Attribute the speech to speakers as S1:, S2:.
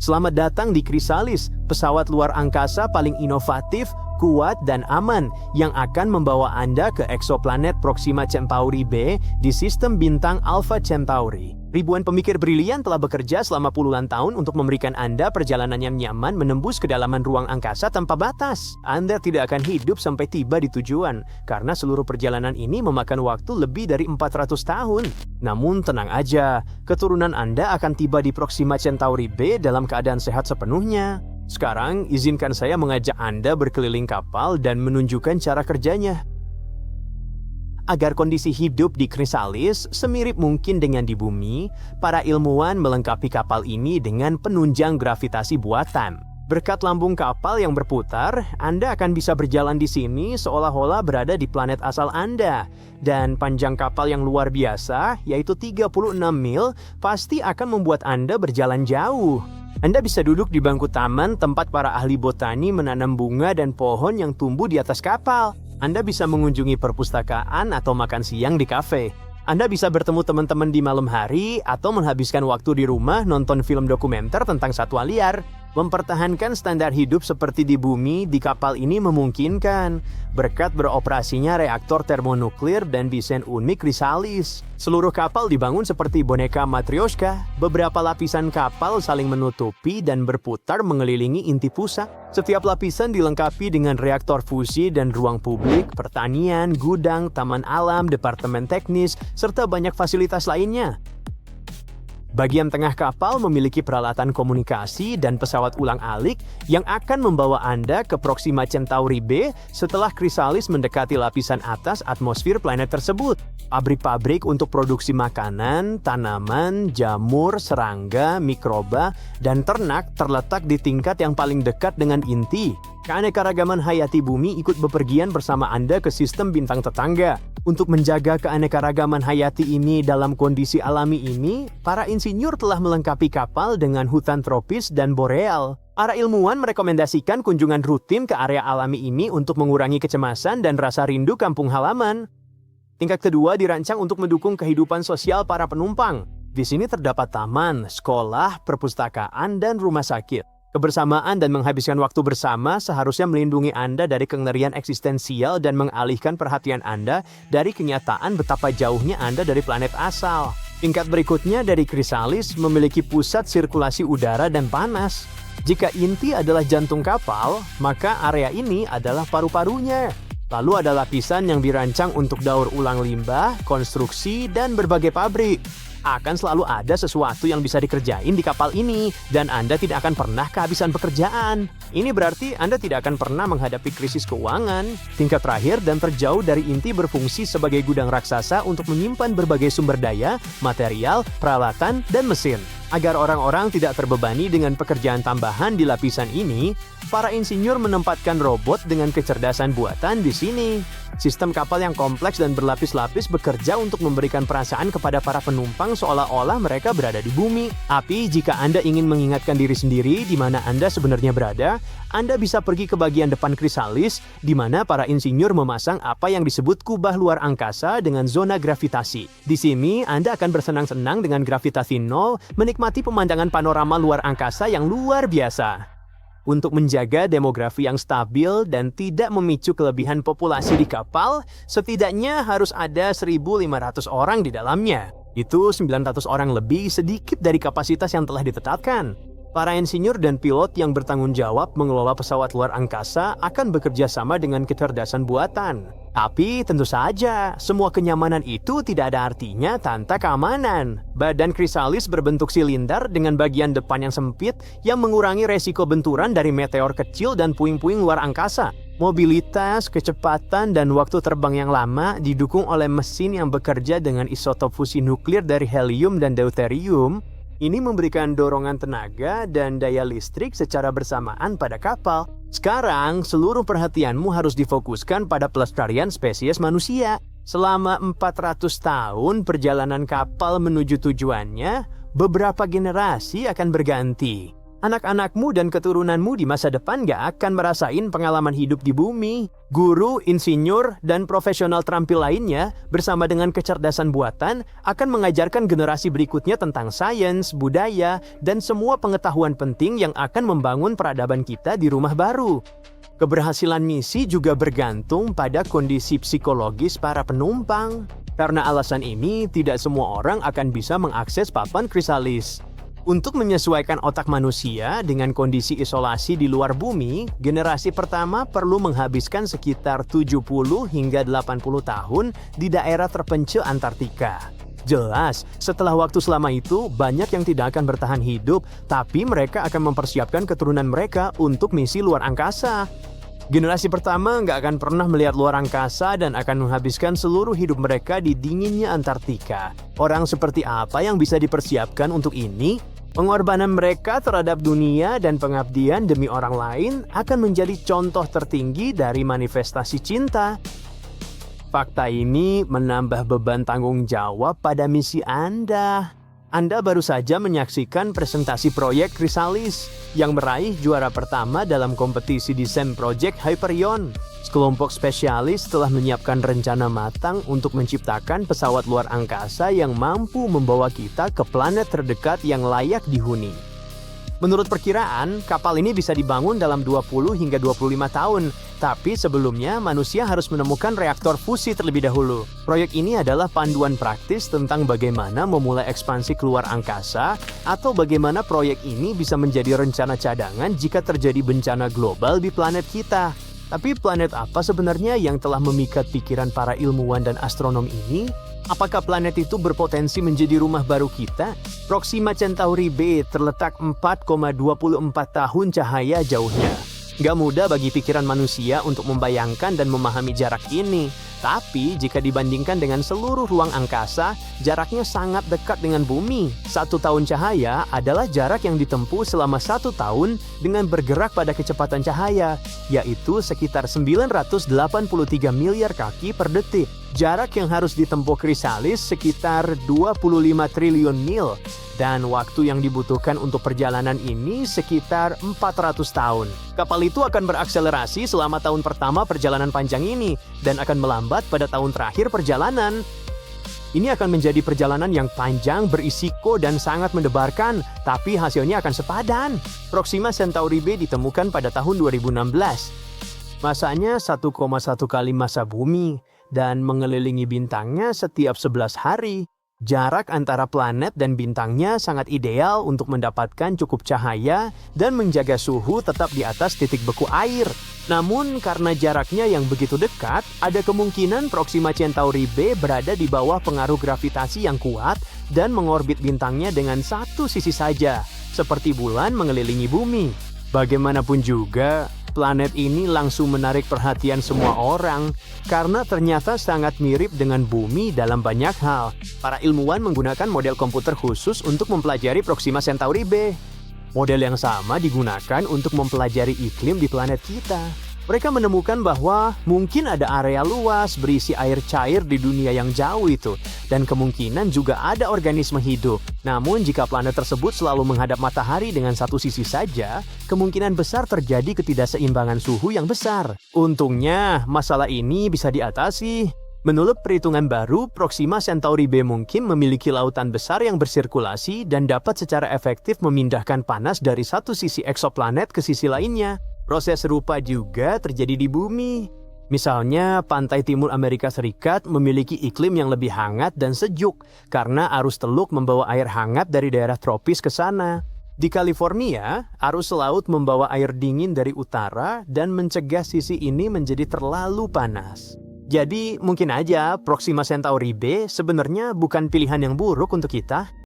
S1: Selamat datang di Chrysalis, pesawat luar angkasa paling inovatif, kuat, dan aman yang akan membawa Anda ke eksoplanet Proxima Centauri B di sistem bintang Alpha Centauri. Ribuan pemikir brilian telah bekerja selama puluhan tahun untuk memberikan Anda perjalanan yang nyaman menembus kedalaman ruang angkasa tanpa batas. Anda tidak akan hidup sampai tiba di tujuan, karena seluruh perjalanan ini memakan waktu lebih dari 400 tahun. Namun tenang aja, keturunan Anda akan tiba di Proxima Centauri B dalam keadaan sehat sepenuhnya. Sekarang, izinkan saya mengajak Anda berkeliling kapal dan menunjukkan cara kerjanya. Agar kondisi hidup di Chrysalis semirip mungkin dengan di bumi, para ilmuwan melengkapi kapal ini dengan penunjang gravitasi buatan. Berkat lambung kapal yang berputar, Anda akan bisa berjalan di sini seolah-olah berada di planet asal Anda. Dan panjang kapal yang luar biasa, yaitu 36 mil, pasti akan membuat Anda berjalan jauh. Anda bisa duduk di bangku taman tempat para ahli botani menanam bunga dan pohon yang tumbuh di atas kapal. Anda bisa mengunjungi perpustakaan atau makan siang di kafe. Anda bisa bertemu teman-teman di malam hari atau menghabiskan waktu di rumah nonton film dokumenter tentang satwa liar. Mempertahankan standar hidup seperti di bumi di kapal ini memungkinkan berkat beroperasinya reaktor termonuklir dan desain unik Chrysalis. Seluruh kapal dibangun seperti boneka Matryoshka. Beberapa lapisan kapal saling menutupi dan berputar mengelilingi inti pusat. Setiap lapisan dilengkapi dengan reaktor fusi dan ruang publik, pertanian, gudang, taman alam, departemen teknis, serta banyak fasilitas lainnya. Bagian tengah kapal memiliki peralatan komunikasi dan pesawat ulang-alik yang akan membawa Anda ke Proxima Centauri B setelah Chrysalis mendekati lapisan atas atmosfer planet tersebut. Pabrik-pabrik untuk produksi makanan, tanaman, jamur, serangga, mikroba, dan ternak terletak di tingkat yang paling dekat dengan inti. Keanekaragaman hayati bumi ikut bepergian bersama Anda ke sistem bintang tetangga. Untuk menjaga keanekaragaman hayati ini dalam kondisi alami ini, para insinyur telah melengkapi kapal dengan hutan tropis dan boreal. Para ilmuwan merekomendasikan kunjungan rutin ke area alami ini untuk mengurangi kecemasan dan rasa rindu kampung halaman. Tingkat kedua dirancang untuk mendukung kehidupan sosial para penumpang. Di sini terdapat taman, sekolah, perpustakaan, dan rumah sakit. Kebersamaan dan menghabiskan waktu bersama seharusnya melindungi Anda dari kengerian eksistensial dan mengalihkan perhatian Anda dari kenyataan betapa jauhnya Anda dari planet asal. Tingkat berikutnya dari Chrysalis memiliki pusat sirkulasi udara dan panas. Jika inti adalah jantung kapal, maka area ini adalah paru-parunya. Lalu ada lapisan yang dirancang untuk daur ulang limbah, konstruksi, dan berbagai pabrik. Akan selalu ada sesuatu yang bisa dikerjain di kapal ini, dan Anda tidak akan pernah kehabisan pekerjaan. Ini berarti Anda tidak akan pernah menghadapi krisis keuangan. Tingkat terakhir dan terjauh dari inti berfungsi sebagai gudang raksasa untuk menyimpan berbagai sumber daya, material, peralatan, dan mesin. Agar orang-orang tidak terbebani dengan pekerjaan tambahan di lapisan ini, para insinyur menempatkan robot dengan kecerdasan buatan di sini. Sistem kapal yang kompleks dan berlapis-lapis bekerja untuk memberikan perasaan kepada para penumpang seolah-olah mereka berada di bumi. Tapi jika Anda ingin mengingatkan diri sendiri di mana Anda sebenarnya berada, Anda bisa pergi ke bagian depan Chrysalis, di mana para insinyur memasang apa yang disebut kubah luar angkasa dengan zona gravitasi. Di sini, Anda akan bersenang-senang dengan gravitasi nol, menikmati pemandangan panorama luar angkasa yang luar biasa. Untuk menjaga demografi yang stabil dan tidak memicu kelebihan populasi di kapal, setidaknya harus ada 1.500 orang di dalamnya. Itu 900 orang lebih sedikit dari kapasitas yang telah ditetapkan. Para insinyur dan pilot yang bertanggung jawab mengelola pesawat luar angkasa akan bekerja sama dengan kecerdasan buatan. Tapi tentu saja, semua kenyamanan itu tidak ada artinya tanpa keamanan. Badan Chrysalis berbentuk silinder dengan bagian depan yang sempit yang mengurangi resiko benturan dari meteor kecil dan puing-puing luar angkasa. Mobilitas, kecepatan, dan waktu terbang yang lama didukung oleh mesin yang bekerja dengan isotop fusi nuklir dari helium dan deuterium. Ini memberikan dorongan tenaga dan daya listrik secara bersamaan pada kapal. Sekarang, seluruh perhatianmu harus difokuskan pada pelestarian spesies manusia. Selama 400 tahun perjalanan kapal menuju tujuannya, beberapa generasi akan berganti. Anak-anakmu dan keturunanmu di masa depan gak akan merasain pengalaman hidup di bumi. Guru, insinyur, dan profesional terampil lainnya bersama dengan kecerdasan buatan akan mengajarkan generasi berikutnya tentang sains, budaya, dan semua pengetahuan penting yang akan membangun peradaban kita di rumah baru. Keberhasilan misi juga bergantung pada kondisi psikologis para penumpang. Karena alasan ini, tidak semua orang akan bisa mengakses papan krisalis. Untuk menyesuaikan otak manusia dengan kondisi isolasi di luar bumi, generasi pertama perlu menghabiskan sekitar 70 hingga 80 tahun di daerah terpencil Antartika. Jelas, setelah waktu selama itu, banyak yang tidak akan bertahan hidup, tapi mereka akan mempersiapkan keturunan mereka untuk misi luar angkasa. Generasi pertama nggak akan pernah melihat luar angkasa dan akan menghabiskan seluruh hidup mereka di dinginnya Antartika. Orang seperti apa yang bisa dipersiapkan untuk ini? Pengorbanan mereka terhadap dunia dan pengabdian demi orang lain akan menjadi contoh tertinggi dari manifestasi cinta. Fakta ini menambah beban tanggung jawab pada misi Anda. Anda baru saja menyaksikan presentasi proyek Chrysalis yang meraih juara pertama dalam kompetisi desain proyek Hyperion. Sekelompok spesialis telah menyiapkan rencana matang untuk menciptakan pesawat luar angkasa yang mampu membawa kita ke planet terdekat yang layak dihuni. Menurut perkiraan, kapal ini bisa dibangun dalam 20 hingga 25 tahun, tapi sebelumnya manusia harus menemukan reaktor fusi terlebih dahulu. Proyek ini adalah panduan praktis tentang bagaimana memulai ekspansi keluar angkasa atau bagaimana proyek ini bisa menjadi rencana cadangan jika terjadi bencana global di planet kita. Tapi planet apa sebenarnya yang telah memikat pikiran para ilmuwan dan astronom ini? Apakah planet itu berpotensi menjadi rumah baru kita? Proxima Centauri B terletak 4,24 tahun cahaya jauhnya. Gak mudah bagi pikiran manusia untuk membayangkan dan memahami jarak ini. Tapi jika dibandingkan dengan seluruh ruang angkasa, jaraknya sangat dekat dengan bumi. 1 tahun cahaya adalah jarak yang ditempuh selama 1 tahun dengan bergerak pada kecepatan cahaya, yaitu sekitar 983 miliar kaki per detik. Jarak yang harus ditempuh Chrysalis sekitar 25 triliun mil, dan waktu yang dibutuhkan untuk perjalanan ini sekitar 400 tahun. Kapal itu akan berakselerasi selama tahun pertama perjalanan panjang ini, dan akan melambat pada tahun terakhir perjalanan. Ini akan menjadi perjalanan yang panjang, berisiko, dan sangat mendebarkan, tapi hasilnya akan sepadan. Proxima Centauri B ditemukan pada tahun 2016. Masanya 1,1 kali massa bumi, dan mengelilingi bintangnya setiap 11 hari. Jarak antara planet dan bintangnya sangat ideal untuk mendapatkan cukup cahaya dan menjaga suhu tetap di atas titik beku air. Namun karena jaraknya yang begitu dekat, ada kemungkinan Proxima Centauri B berada di bawah pengaruh gravitasi yang kuat dan mengorbit bintangnya dengan satu sisi saja, seperti bulan mengelilingi bumi. Bagaimanapun juga, planet ini langsung menarik perhatian semua orang karena ternyata sangat mirip dengan bumi dalam banyak hal. Para ilmuwan menggunakan model komputer khusus untuk mempelajari Proxima Centauri B. Model yang sama digunakan untuk mempelajari iklim di planet kita. Mereka menemukan bahwa mungkin ada area luas berisi air cair di dunia yang jauh itu, dan kemungkinan juga ada organisme hidup. Namun jika planet tersebut selalu menghadap matahari dengan satu sisi saja, kemungkinan besar terjadi ketidakseimbangan suhu yang besar. Untungnya, masalah ini bisa diatasi. Menurut perhitungan baru, Proxima Centauri B mungkin memiliki lautan besar yang bersirkulasi dan dapat secara efektif memindahkan panas dari satu sisi eksoplanet ke sisi lainnya. Proses serupa juga terjadi di bumi. Misalnya, pantai timur Amerika Serikat memiliki iklim yang lebih hangat dan sejuk karena arus teluk membawa air hangat dari daerah tropis ke sana. Di California, arus laut membawa air dingin dari utara dan mencegah sisi ini menjadi terlalu panas. Jadi, mungkin aja Proxima Centauri B sebenarnya bukan pilihan yang buruk untuk kita.